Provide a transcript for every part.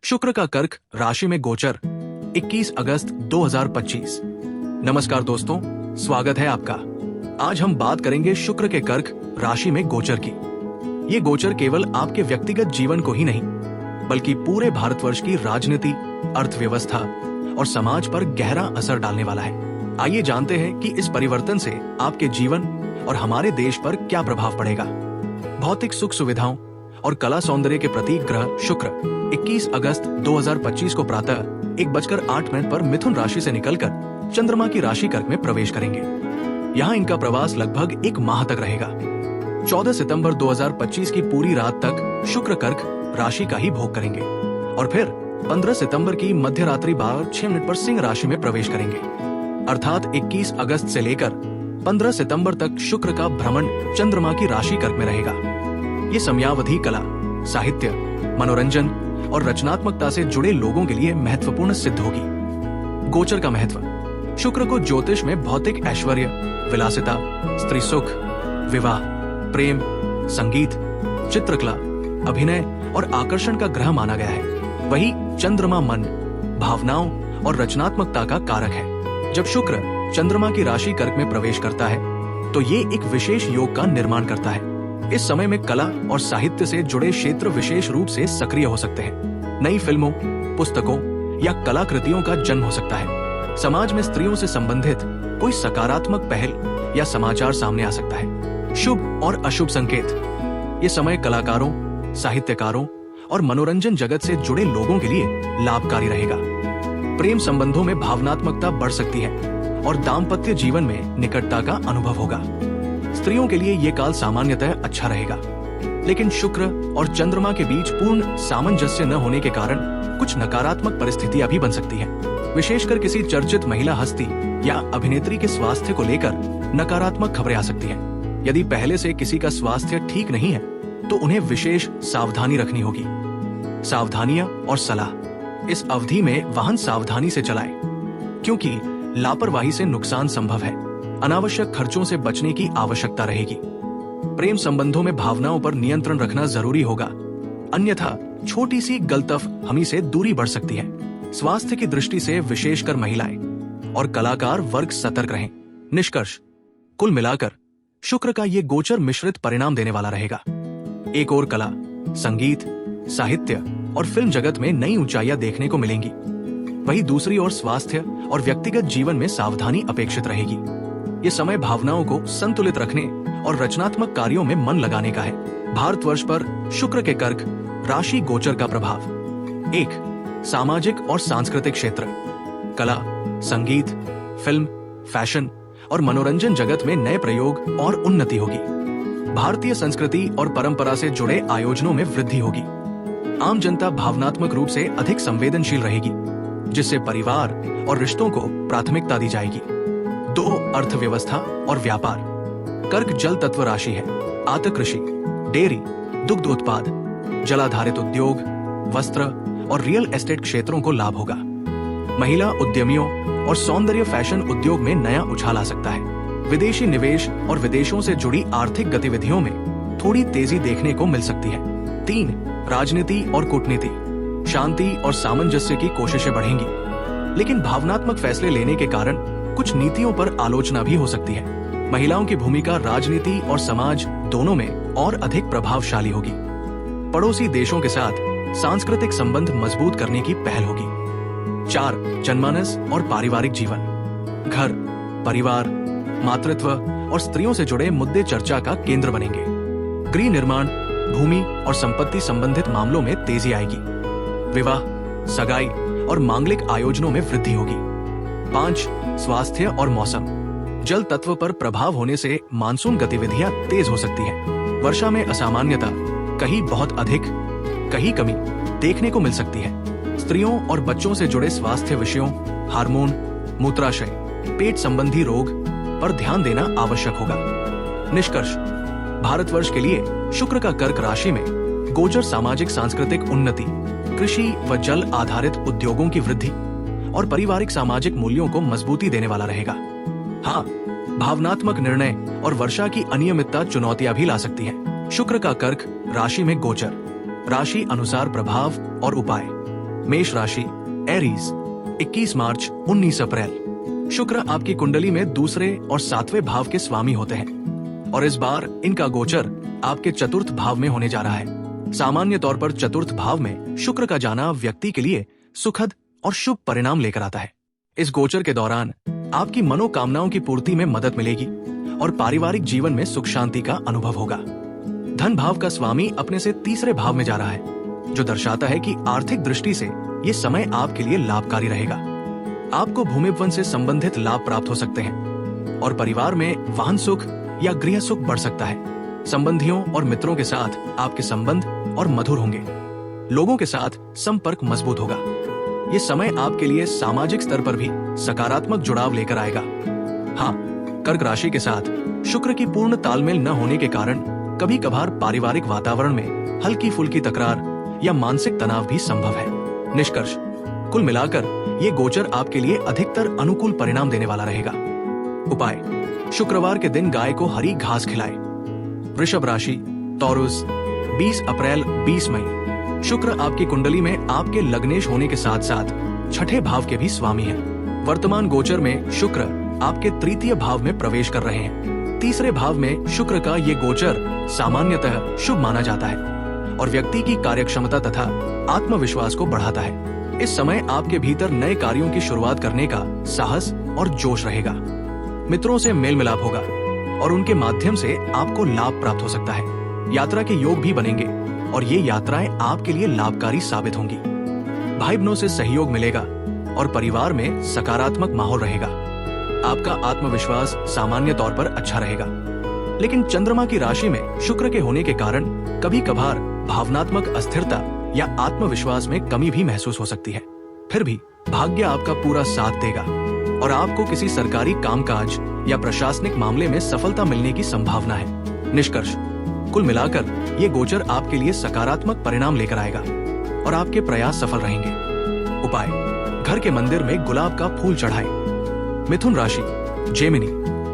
शुक्र का कर्क राशि में गोचर 21 अगस्त 2025। नमस्कार दोस्तों, स्वागत है आपका। आज हम बात करेंगे शुक्र के कर्क राशि में गोचर की। ये गोचर केवल आपके व्यक्तिगत जीवन को ही नहीं बल्कि पूरे भारतवर्ष की राजनीति, अर्थव्यवस्था और समाज पर गहरा असर डालने वाला है। आइए जानते हैं कि इस परिवर्तन से आपके जीवन और हमारे देश पर क्या प्रभाव पड़ेगा। भौतिक सुख सुविधाओं और कला सौंदर्य के प्रतीक ग्रह शुक्र 21 अगस्त 2025 को प्रातः 1:08 पर मिथुन राशि से निकलकर चंद्रमा की राशि कर्क में प्रवेश करेंगे। यहाँ इनका प्रवास लगभग एक माह तक रहेगा। 14 सितंबर 2025 की पूरी रात तक शुक्र कर्क राशि का ही भोग करेंगे और फिर 15 सितंबर की मध्य रात्रि 12:06 पर सिंह राशि में प्रवेश करेंगे। अर्थात 21 अगस्त से लेकर 15 सितंबर तक शुक्र का भ्रमण चंद्रमा की राशि कर्क में रहेगा। ये समयावधि कला, साहित्य, मनोरंजन और रचनात्मकता से जुड़े लोगों के लिए महत्वपूर्ण सिद्ध होगी। गोचर का महत्व। शुक्र को ज्योतिष में भौतिक ऐश्वर्य, विलासिता, स्त्री सुख, विवाह, प्रेम, संगीत, चित्रकला, अभिनय और आकर्षण का ग्रह माना गया है। वही चंद्रमा मन, भावनाओं और रचनात्मकता का कारक है। जब शुक्र चंद्रमा की राशि कर्क में प्रवेश करता है तो ये एक विशेष योग का निर्माण करता है। इस समय में कला और साहित्य से जुड़े क्षेत्र विशेष रूप से सक्रिय हो सकते हैं। नई फिल्मों, पुस्तकों या कलाकृतियों का जन्म हो सकता है। समाज में स्त्रियों से संबंधित कोई सकारात्मक पहल या समाचार सामने आ सकता है। शुभ और अशुभ संकेत। ये समय कलाकारों, साहित्यकारों और मनोरंजन जगत से जुड़े लोगों के लिए लाभकारी रहेगा। प्रेम संबंधों में भावनात्मकता बढ़ सकती है और दाम्पत्य जीवन में निकटता का अनुभव होगा। स्त्रियों के लिए ये काल सामान्यतः अच्छा रहेगा, लेकिन शुक्र और चंद्रमा के बीच पूर्ण सामंजस्य न होने के कारण कुछ नकारात्मक परिस्थितियां भी बन सकती हैं। विशेषकर किसी चर्चित महिला हस्ती या अभिनेत्री के स्वास्थ्य को लेकर नकारात्मक खबरें आ सकती हैं। यदि पहले से किसी का स्वास्थ्य ठीक नहीं है तो उन्हें विशेष सावधानी रखनी होगी। सावधानियां और सलाह। इस अवधि में वाहन सावधानी से चलाएं, क्योंकि लापरवाही से नुकसान संभव है। अनावश्यक खर्चों से बचने की आवश्यकता रहेगी। प्रेम संबंधों में भावनाओं पर नियंत्रण रखना जरूरी होगा, अन्यथा छोटी सी गलतफहमी से दूरी बढ़ सकती है। स्वास्थ्य की दृष्टि से विशेषकर महिलाएं और कलाकार वर्ग सतर्क रहें। निष्कर्ष। कुल मिलाकर शुक्र का ये गोचर मिश्रित परिणाम देने वाला रहेगा। एक ओर कला, संगीत, साहित्य और फिल्म जगत में नई ऊंचाइयां देखने को मिलेंगी, वहीं दूसरी ओर स्वास्थ्य और व्यक्तिगत जीवन में सावधानी अपेक्षित रहेगी। ये समय भावनाओं को संतुलित रखने और रचनात्मक कार्यों में मन लगाने का है। भारतवर्ष पर शुक्र के कर्क राशि गोचर का प्रभाव। 1. सामाजिक और सांस्कृतिक क्षेत्र। कला, संगीत, फिल्म, फैशन और मनोरंजन जगत में नए प्रयोग और उन्नति होगी। भारतीय संस्कृति और परंपरा से जुड़े आयोजनों में वृद्धि होगी। आम जनता भावनात्मक रूप से अधिक संवेदनशील रहेगी, जिससे परिवार और रिश्तों को प्राथमिकता दी जाएगी। 2. अर्थव्यवस्था और व्यापार। कर्क जल तत्व राशि है। आतक कृषि, डेयरी, दुग्ध उत्पाद, जलाधारित उद्योग, वस्त्र और रियल एस्टेट क्षेत्रों को लाभ होगा। महिला उद्यमियों और सौंदर्य फैशन उद्योग में नया उछाल आ सकता है। विदेशी निवेश और विदेशों से जुड़ी आर्थिक गतिविधियों में थोड़ी तेजी देखने को मिल सकती है। 3. राजनीति और कूटनीति। शांति और सामंजस्य की कोशिशें बढ़ेंगी, लेकिन भावनात्मक फैसले लेने के कारण कुछ नीतियों पर आलोचना भी हो सकती है। महिलाओं की भूमिका राजनीति और समाज दोनों में और अधिक प्रभावशाली होगी। पड़ोसी देशों के साथ सांस्कृतिक संबंध मजबूत करने की पहल होगी। 4. जनमानस और पारिवारिक जीवन। घर, परिवार, मातृत्व और स्त्रियों से जुड़े मुद्दे चर्चा का केंद्र बनेंगे। गृह निर्माण, भूमि और संपत्ति संबंधित मामलों में तेजी आएगी। विवाह, सगाई और मांगलिक आयोजनों में वृद्धि होगी। 5. स्वास्थ्य और मौसम। जल तत्व पर प्रभाव होने से मानसून गतिविधियां तेज हो सकती हैं। वर्षा में असामान्यता, कहीं बहुत अधिक, कहीं कमी देखने को मिल सकती है। स्त्रियों और बच्चों से जुड़े स्वास्थ्य विषयों, हार्मोन, मूत्राशय, पेट संबंधी रोग पर ध्यान देना आवश्यक होगा। निष्कर्ष। भारतवर्ष के लिए शुक्र का कर्क राशि में गोचर सामाजिक सांस्कृतिक उन्नति, कृषि व जल आधारित उद्योगों की वृद्धि और पारिवारिक सामाजिक मूल्यों को मजबूती देने वाला रहेगा। हाँ, भावनात्मक निर्णय और वर्षा की अनियमितता चुनौतियां भी ला सकती है। शुक्र का कर्क राशि में गोचर। राशि अनुसार प्रभाव और उपाय। मेष राशि एरीज 21 मार्च 19 अप्रैल। शुक्र आपकी कुंडली में दूसरे और 7वें भाव के स्वामी होते हैं और इस बार इनका गोचर आपके चतुर्थ भाव में होने जा रहा है। सामान्य तौर पर चतुर्थ भाव में शुक्र का जाना व्यक्ति के लिए सुखद और शुभ परिणाम लेकर आता है। इस गोचर के दौरान आपकी मनोकामनाओं की पूर्ति में मदद मिलेगी और पारिवारिक जीवन में सुख शांति का अनुभव होगा। धन भाव का स्वामी अपने से तीसरे भाव में जा रहा है, जो दर्शाता है कि आर्थिक दृष्टि से ये समय आपके लिए लाभकारी रहेगा। आपको भूमि वन से संबंधित लाभ प्राप्त हो सकते हैं और परिवार में वाहन सुख या गृह सुख बढ़ सकता है। संबंधियों और मित्रों के साथ आपके संबंध और मधुर होंगे। लोगों के साथ संपर्क मजबूत होगा। ये समय आपके लिए सामाजिक स्तर पर भी सकारात्मक जुड़ाव लेकर आएगा। हाँ, कर्क राशि के साथ शुक्र की पूर्ण तालमेल न होने के कारण कभी कभार पारिवारिक वातावरण में हल्की फुल्की तकरार या मानसिक तनाव भी संभव है। निष्कर्ष, कुल मिलाकर ये गोचर आपके लिए अधिकतर अनुकूल परिणाम देने वाला रहेगा। उपाय, शुक्रवार के दिन गाय को हरी घास खिलाए। वृषभ राशि टॉरस 20 अप्रैल 20 मई। शुक्र आपकी कुंडली में आपके लग्नेश होने के साथ साथ छठे भाव के भी स्वामी हैं। वर्तमान गोचर में शुक्र आपके तृतीय भाव में प्रवेश कर रहे हैं। तीसरे भाव में शुक्र का ये गोचर सामान्यतः शुभ माना जाता है और व्यक्ति की कार्यक्षमता तथा आत्मविश्वास को बढ़ाता है। इस समय आपके भीतर नए कार्यों की शुरुआत करने का साहस और जोश रहेगा। मित्रों से मेल मिलाप होगा और उनके माध्यम से आपको लाभ प्राप्त हो सकता है। यात्रा के योग भी बनेंगे और ये यात्राएं आपके लिए लाभकारी साबित होंगी। भाई बहनों से सहयोग मिलेगा और परिवार में सकारात्मक माहौल रहेगा। आपका आत्मविश्वास सामान्य तौर पर अच्छा रहेगा, लेकिन चंद्रमा की राशि में शुक्र के होने के कारण कभी कभार भावनात्मक अस्थिरता या आत्मविश्वास में कमी भी महसूस हो सकती है। फिर भी भाग्य आपका पूरा साथ देगा और आपको किसी सरकारी कामकाज या प्रशासनिक मामले में सफलता मिलने की संभावना है। निष्कर्ष, कुल मिलाकर ये गोचर आपके लिए सकारात्मक परिणाम लेकर आएगा और आपके प्रयास सफल रहेंगे। उपाय, घर के मंदिर में गुलाब का फूल चढ़ाएं। मिथुन राशि जेमिनी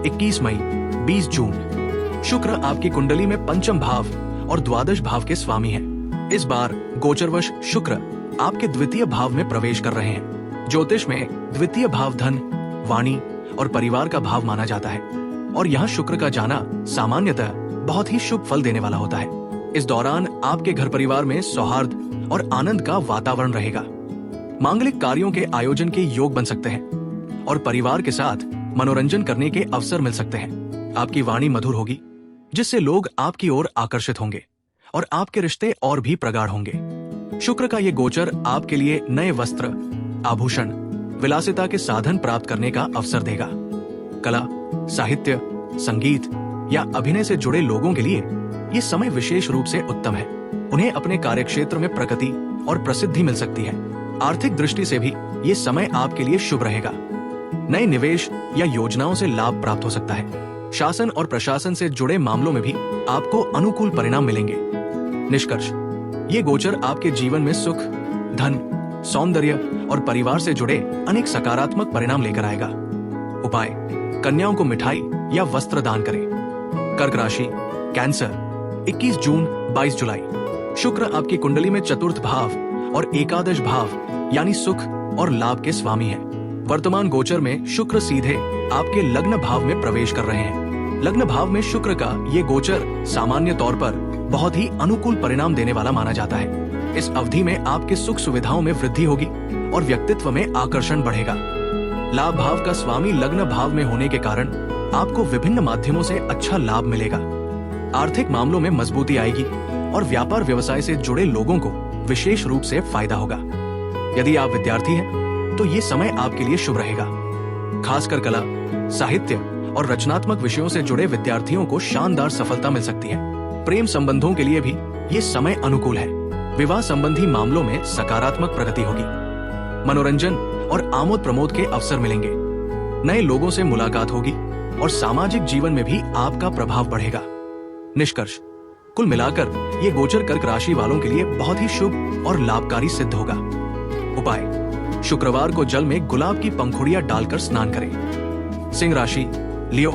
21 मई 20 जून। शुक्र आपकी कुंडली में पंचम भाव और द्वादश भाव के स्वामी हैं। इस बार गोचरवश शुक्र आपके द्वितीय भाव में प्रवेश कर रहे हैं। ज्योतिष में द्वितीय भाव धन, वाणी और परिवार का भाव माना जाता है और यहाँ शुक्र का जाना सामान्यतः बहुत ही शुभ फल देने वाला होता है। इस दौरान आपके घर परिवार में सौहार्द और आनंद का वातावरण रहेगा। मांगलिक कार्यों के आयोजन के योग बन सकते हैं और परिवार के साथ मनोरंजन करने के अवसर मिल सकते हैं। आपकी वाणी मधुर होगी, जिससे लोग आपकी ओर आकर्षित होंगे और आपके रिश्ते और भी प्रगाढ़ होंगे। शुक्र का ये गोचर आपके लिए नए वस्त्र, आभूषण, विलासिता के साधन प्राप्त करने का अवसर देगा। कला, साहित्य, संगीत या अभिनय से जुड़े लोगों के लिए ये समय विशेष रूप से उत्तम है। उन्हें अपने कार्यक्षेत्र में प्रगति और प्रसिद्धि मिल सकती है। आर्थिक दृष्टि से भी ये समय आपके लिए शुभ रहेगा। नए निवेश या योजनाओं से लाभ प्राप्त हो सकता है। शासन और प्रशासन से जुड़े मामलों में भी आपको अनुकूल परिणाम मिलेंगे। निष्कर्ष, ये गोचर आपके जीवन में सुख, धन, सौंदर्य और परिवार से जुड़े अनेक सकारात्मक परिणाम लेकर आएगा। उपाय, कन्याओं को मिठाई या वस्त्र दान करें। कर्क राशि कैंसर 21 जून 22 जुलाई। शुक्र आपकी कुंडली में चतुर्थ भाव और एकादश भाव यानी सुख और लाभ के स्वामी हैं। वर्तमान गोचर में शुक्र सीधे आपके लग्न भाव में प्रवेश कर रहे हैं। लग्न भाव में शुक्र का ये गोचर सामान्य तौर पर बहुत ही अनुकूल परिणाम देने वाला माना जाता है। इस अवधि में आपके सुख सुविधाओं में वृद्धि होगी और व्यक्तित्व में आकर्षण बढ़ेगा। लाभ भाव का स्वामी लग्न भाव में होने के कारण आपको विभिन्न माध्यमों से अच्छा लाभ मिलेगा। आर्थिक मामलों में मजबूती आएगी और व्यापार व्यवसाय से जुड़े लोगों को विशेष रूप से फायदा होगा। यदि आप विद्यार्थी हैं तो ये समय आपके लिए शुभ रहेगा। खासकर कला, साहित्य और रचनात्मक विषयों से जुड़े विद्यार्थियों को शानदार सफलता मिल सकती है। प्रेम संबंधों के लिए भी ये समय अनुकूल है। विवाह संबंधी मामलों में सकारात्मक प्रगति होगी। मनोरंजन और आमोद प्रमोद के अवसर मिलेंगे। नए लोगों से मुलाकात होगी और सामाजिक जीवन में भी आपका प्रभाव बढ़ेगा। निष्कर्ष, कुल मिलाकर ये गोचर कर्क राशि वालों के लिए बहुत ही शुभ और लाभकारी सिद्ध होगा। उपाय, शुक्रवार को जल में गुलाब की पंखुड़ियां डालकर स्नान करें। सिंह राशि लियो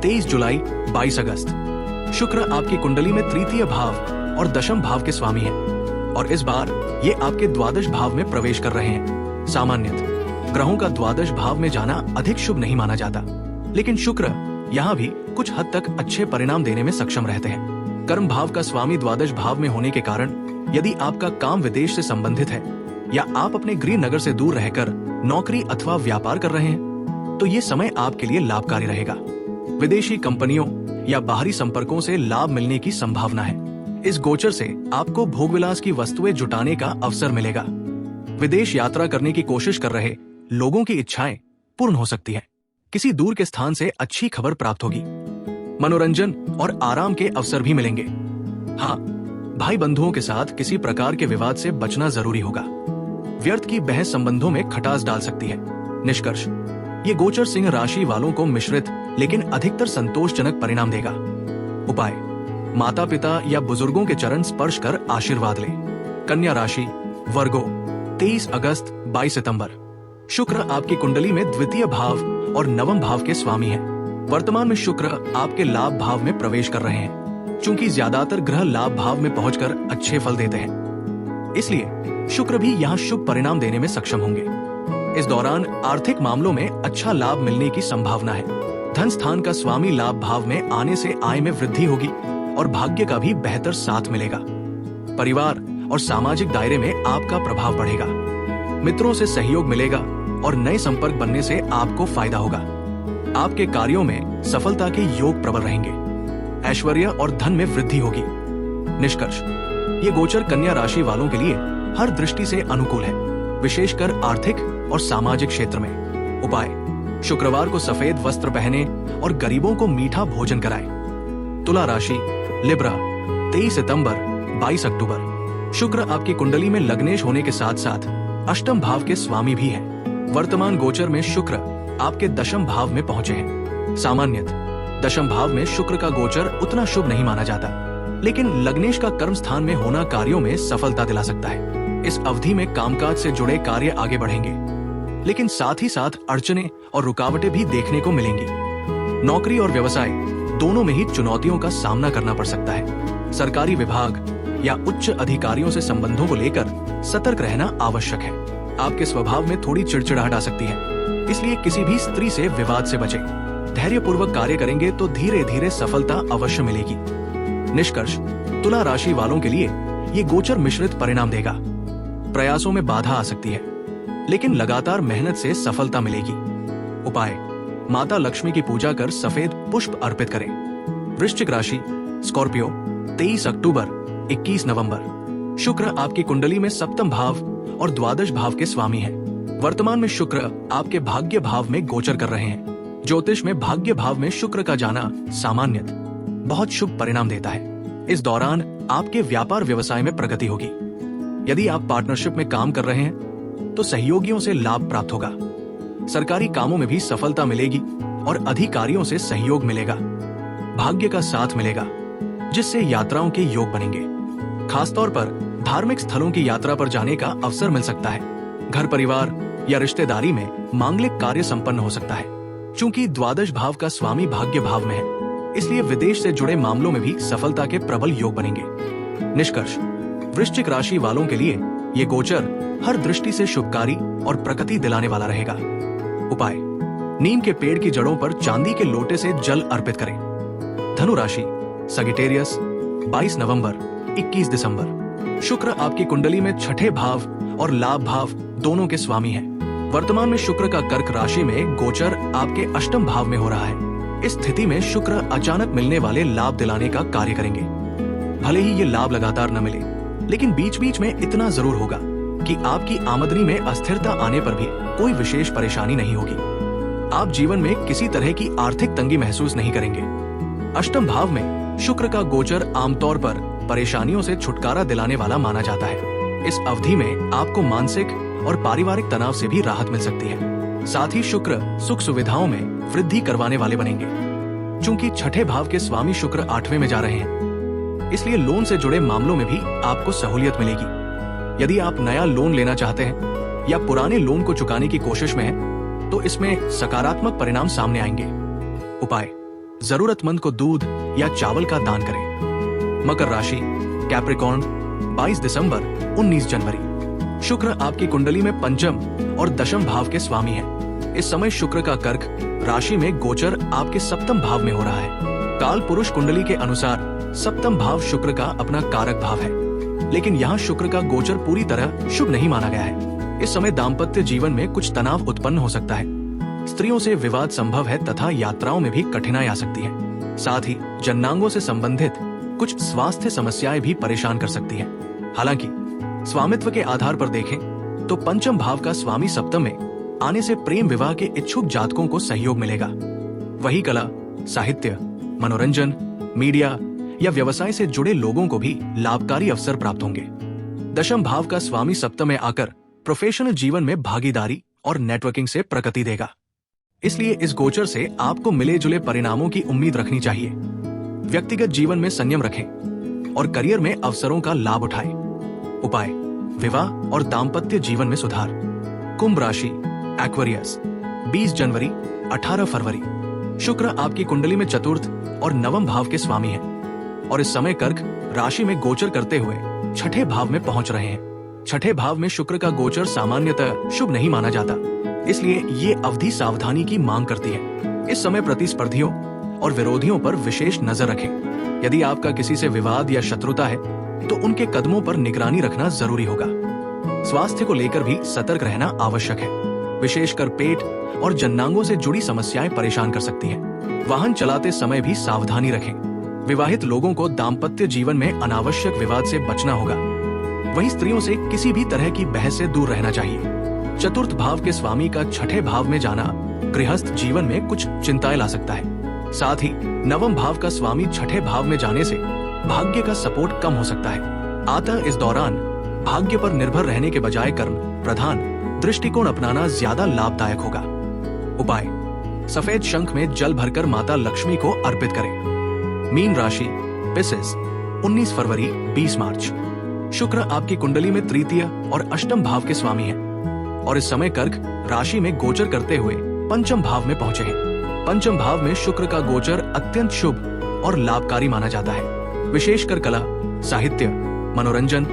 23 जुलाई 22 अगस्त। शुक्र आपकी कुंडली में तृतीय भाव और दशम भाव के स्वामी हैं और इस बार ये आपके द्वादश भाव में प्रवेश कर रहे हैं। सामान्यतः ग्रहों का द्वादश भाव में जाना अधिक शुभ नहीं माना जाता, लेकिन शुक्र यहाँ भी कुछ हद तक अच्छे परिणाम देने में सक्षम रहते हैं। कर्म भाव का स्वामी द्वादश भाव में होने के कारण यदि आपका काम विदेश से संबंधित है या आप अपने गृह नगर से दूर रहकर नौकरी अथवा व्यापार कर रहे हैं, तो ये समय आपके लिए लाभकारी रहेगा। विदेशी कंपनियों या बाहरी संपर्कों से लाभ मिलने की संभावना है। इस गोचर से आपको भोगविलास की वस्तुएं जुटाने का अवसर मिलेगा। विदेश यात्रा करने की कोशिश कर रहे लोगों की इच्छाएं पूर्ण हो सकती है। किसी दूर के स्थान से अच्छी खबर प्राप्त होगी। मनोरंजन और आराम के अवसर भी मिलेंगे। हाँ, भाई बंधुओं के साथ किसी प्रकार के विवाद से बचना जरूरी होगा। व्यर्थ की बहस संबंधों में खटास डाल सकती है। निष्कर्ष, ये गोचर सिंह राशि वालों को मिश्रित लेकिन अधिकतर संतोषजनक परिणाम देगा। उपाय: माता पिता या बुजुर्गों के चरण स्पर्श कर आशीर्वाद लें। कन्या राशि, वर्गो, 23 अगस्त 22 सितंबर। शुक्र आपकी कुंडली में द्वितीय भाव और नवम भाव के स्वामी हैं। वर्तमान में शुक्र आपके लाभ भाव में प्रवेश कर रहे हैं। चूंकि ज्यादातर ग्रह लाभ भाव में पहुंचकर अच्छे फल देते हैं, इसलिए शुक्र भी यहाँ शुभ परिणाम देने में सक्षम होंगे। इस दौरान आर्थिक मामलों में अच्छा लाभ मिलने की संभावना है। धन स्थान का स्वामी लाभ भाव में आने से आय में वृद्धि होगी और भाग्य का भी बेहतर साथ मिलेगा। परिवार और सामाजिक दायरे में आपका प्रभाव बढ़ेगा। मित्रों से सहयोग मिलेगा और नए संपर्क बनने से आपको फायदा होगा। आपके कार्यों में सफलता के योग प्रबल रहेंगे। ऐश्वर्य और धन में वृद्धि होगी। निष्कर्ष, ये गोचर कन्या राशि वालों के लिए हर दृष्टि से अनुकूल है, विशेषकर आर्थिक और सामाजिक क्षेत्र में। उपाय: शुक्रवार को सफेद वस्त्र पहने और गरीबों को मीठा भोजन कराएं। तुला राशि, लिब्रा, 23 सितंबर 22 अक्टूबर। शुक्र आपकी कुंडली में लग्नेश होने के साथ साथ अष्टम भाव के स्वामी भी हैं। वर्तमान गोचर में शुक्र आपके दशम भाव में पहुंचे हैं। सामान्यतः दशम भाव में शुक्र का गोचर उतना शुभ नहीं माना जाता, लेकिन लग्नेश का कर्म स्थान में होना कार्यों में सफलता दिला सकता है। इस अवधि में कामकाज से जुड़े कार्य आगे बढ़ेंगे, लेकिन साथ ही साथ अड़चने और रुकावटें भी देखने को मिलेंगी। नौकरी और व्यवसाय दोनों में ही चुनौतियों का सामना करना पड़ सकता है। सरकारी विभाग या उच्च अधिकारियों से संबंधों को लेकर सतर्क रहना आवश्यक है। आपके स्वभाव में थोड़ी चिड़चिड़ाहट आ सकती है, इसलिए किसी भी स्त्री से विवाद से बचें। धैर्यपूर्वक कार्य करेंगे तो धीरे धीरे सफलता अवश्य मिलेगी। निष्कर्ष, तुला राशि वालों के लिए ये गोचर मिश्रित परिणाम देगा। प्रयासों में बाधा आ सकती है, लेकिन लगातार मेहनत से सफलता मिलेगी। उपाय: माता लक्ष्मी की पूजा कर सफेद पुष्प अर्पित करें। वृश्चिक राशि, स्कॉर्पियो, 23 अक्टूबर 21 नवंबर। शुक्र आपकी कुंडली में सप्तम भाव और द्वादश भाव के स्वामी हैं। वर्तमान में शुक्र आपके भाग्य भाव में गोचर कर रहे हैं। ज्योतिष में भाग्य भाव में शुक्र का जाना सामान्यतः बहुत शुभ परिणाम देता है। इस दौरान आपके व्यापार व्यवसाय में प्रगति होगी। यदि आप पार्टनरशिप में काम कर रहे हैं तो सहयोगियों से लाभ प्राप्त होगा। सरकारी कामों में भी सफलता मिलेगी और अधिकारियों से सहयोग मिलेगा। भाग्य का साथ मिलेगा, जिससे यात्राओं के योग बनेंगे। खासतौर पर धार्मिक स्थलों की यात्रा पर जाने का अवसर मिल सकता है। घर परिवार या रिश्तेदारी में मांगलिक कार्य संपन्न हो सकता है। चूंकि द्वादश भाव का स्वामी भाग्य भाव में है, इसलिए विदेश से जुड़े मामलों में भी सफलता के प्रबल योग बनेंगे। निष्कर्ष, वृश्चिक राशि वालों के लिए ये गोचर हर दृष्टि से शुभकारी और प्रगति दिलाने वाला रहेगा। उपाय: नीम के पेड़ की जड़ों पर चांदी के लोटे से जल अर्पित करें। धनु राशि, सगिटेरियस, 22 नवंबर 21 दिसंबर। शुक्र आपकी कुंडली में छठे भाव और लाभ भाव दोनों के स्वामी हैं। वर्तमान में शुक्र का कर्क राशि में गोचर आपके अष्टम भाव में हो रहा है। इस स्थिति में शुक्र अचानक मिलने वाले लाभ दिलाने का कार्य करेंगे। भले ही ये लाभ लगातार न मिले, लेकिन बीच बीच में इतना जरूर होगा कि आपकी आमदनी में अस्थिरता आने पर भी कोई विशेष परेशानी नहीं होगी। आप जीवन में किसी तरह की आर्थिक तंगी महसूस नहीं करेंगे। अष्टम भाव में शुक्र का गोचर आमतौर पर परेशानियों से छुटकारा दिलाने वाला माना जाता है। इस अवधि में आपको मानसिक और पारिवारिक तनाव से भी राहत मिल सकती है। साथ ही शुक्र सुख सुविधाओं में वृद्धि करवाने वाले बनेंगे। चूंकि छठे भाव के स्वामी शुक्र 8वें में जा रहे हैं, इसलिए लोन से जुड़े मामलों में भी आपको सहूलियत मिलेगी। यदि आप नया लोन लेना चाहते हैं या पुराने लोन को चुकाने की कोशिश में हैं, तो इसमें सकारात्मक परिणाम सामने आएंगे। उपाय: जरूरतमंद को दूध या चावल का दान करें। मकर राशि, कैप्रिकॉर्न, 22 दिसंबर 19 जनवरी। शुक्र आपकी कुंडली में पंचम और दशम भाव के स्वामी है। इस समय शुक्र का कर्क राशि में गोचर आपके सप्तम भाव में हो रहा है। काल पुरुष कुंडली के अनुसार सप्तम भाव शुक्र का अपना कारक भाव है, लेकिन यहाँ शुक्र का गोचर पूरी तरह शुभ नहीं माना गया है। इस समय दाम्पत्य जीवन में कुछ तनाव उत्पन्न हो सकता है। स्त्रियों से विवाद संभव है तथा यात्राओं में भी कठिनाई आ सकती है। साथ ही जननांगों से संबंधित कुछ स्वास्थ्य समस्याएं भी परेशान कर सकती हैं। हालांकि स्वामित्व के आधार पर देखें तो पंचम भाव का स्वामी सप्तम में आने से प्रेम विवाह के इच्छुक जातकों को सहयोग मिलेगा। वही कला, साहित्य, मनोरंजन, मीडिया या व्यवसाय से जुड़े लोगों को भी लाभकारी अवसर प्राप्त होंगे। दशम भाव का स्वामी सप्तम में आकर प्रोफेशनल जीवन में भागीदारी और नेटवर्किंग से प्रगति देगा। इसलिए इस गोचर से आपको मिले जुले परिणामों की उम्मीद रखनी चाहिए। व्यक्तिगत जीवन में संयम रखें और करियर में अवसरों का लाभ उठाएं। उपाय: विवाह और दाम्पत्य जीवन में सुधार। कुंभ राशि, एक्वेरियस, 20 जनवरी 18 फरवरी। शुक्र आपकी कुंडली में चतुर्थ और नवम भाव के स्वामी हैं और इस समय कर्क राशि में गोचर करते हुए छठे भाव में पहुंच रहे हैं। छठे भाव में शुक्र का गोचर सामान्यतः शुभ नहीं माना जाता, इसलिए ये अवधि सावधानी की मांग करती है। इस समय प्रतिस्पर्धियों और विरोधियों पर विशेष नजर रखें। यदि आपका किसी से विवाद या शत्रुता है तो उनके कदमों पर निगरानी रखना जरूरी होगा। स्वास्थ्य को लेकर भी सतर्क रहना आवश्यक है। विशेषकर पेट और जननांगों से जुड़ी समस्याएं परेशान कर सकती हैं। वाहन चलाते समय भी सावधानी रखें। विवाहित लोगों को दाम्पत्य जीवन में अनावश्यक विवाद से बचना होगा। वहीं स्त्रियों से किसी भी तरह की बहस से दूर रहना चाहिए। चतुर्थ भाव के स्वामी का छठे भाव में जाना गृहस्थ जीवन में कुछ चिंताएं ला सकता है। साथ ही नवम भाव का स्वामी छठे भाव में जाने से भाग्य का सपोर्ट कम हो सकता है। अतः इस दौरान भाग्य पर निर्भर रहने के बजाय कर्म प्रधान दृष्टिकोण अपनाना ज्यादा लाभदायक होगा। उपाय: सफेद शंख में जल भरकर माता लक्ष्मी को अर्पित करें। मीन राशि, पिसिस, 19 फरवरी 20 मार्च। शुक्र आपकी कुंडली में तृतीय और अष्टम भाव के स्वामी हैं और इस समय कर्क राशि में गोचर करते हुए पंचम भाव में पहुंचे हैं। पंचम भाव में शुक्र का गोचर अत्यंत शुभ और लाभकारी माना जाता है। विशेषकर कला, साहित्य, मनोरंजन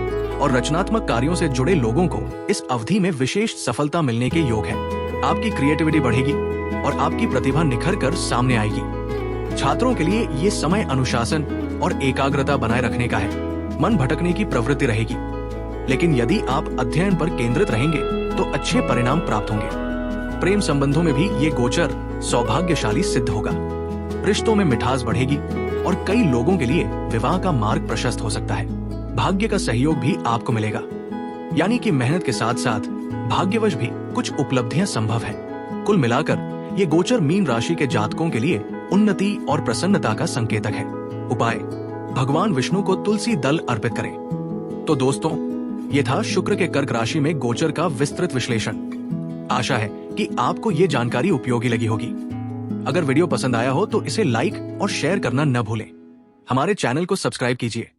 और रचनात्मक कार्यों से जुड़े लोगों को इस अवधि में विशेष सफलता मिलने के योग है। आपकी क्रिएटिविटी बढ़ेगी और आपकी प्रतिभा निखर कर सामने आएगी। छात्रों के लिए ये समय अनुशासन और एकाग्रता बनाए रखने का है। मन भटकने की प्रवृत्ति रहेगी, लेकिन यदि आप अध्ययन पर केंद्रित रहेंगे तो अच्छे परिणाम प्राप्त होंगे। प्रेम संबंधों में भी ये गोचर सौभाग्यशाली सिद्ध होगा। रिश्तों में मिठास बढ़ेगी और कई लोगों के लिए विवाह का मार्ग प्रशस्त हो सकता है। भाग्य का सहयोग भी आपको मिलेगा, यानी कि मेहनत के साथ साथ भाग्यवश भी कुछ उपलब्धियां संभव है। कुल मिलाकर ये गोचर मीन राशि के जातकों के लिए उन्नति और प्रसन्नता का संकेतक है। उपाय: भगवान विष्णु को तुलसी दल अर्पित करें। तो दोस्तों, ये था शुक्र के कर्क राशि में गोचर का विस्तृत विश्लेषण। आशा है कि आपको ये जानकारी उपयोगी लगी होगी। अगर वीडियो पसंद आया हो तो इसे लाइक और शेयर करना न भूलें। हमारे चैनल को सब्सक्राइब कीजिए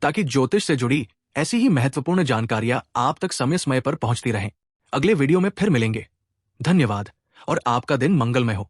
ताकि ज्योतिष से जुड़ी ऐसी ही महत्वपूर्ण जानकारियां आप तक समय समय पर पहुंचती रहें। अगले वीडियो में फिर मिलेंगे। धन्यवाद और आपका दिन मंगलमय हो।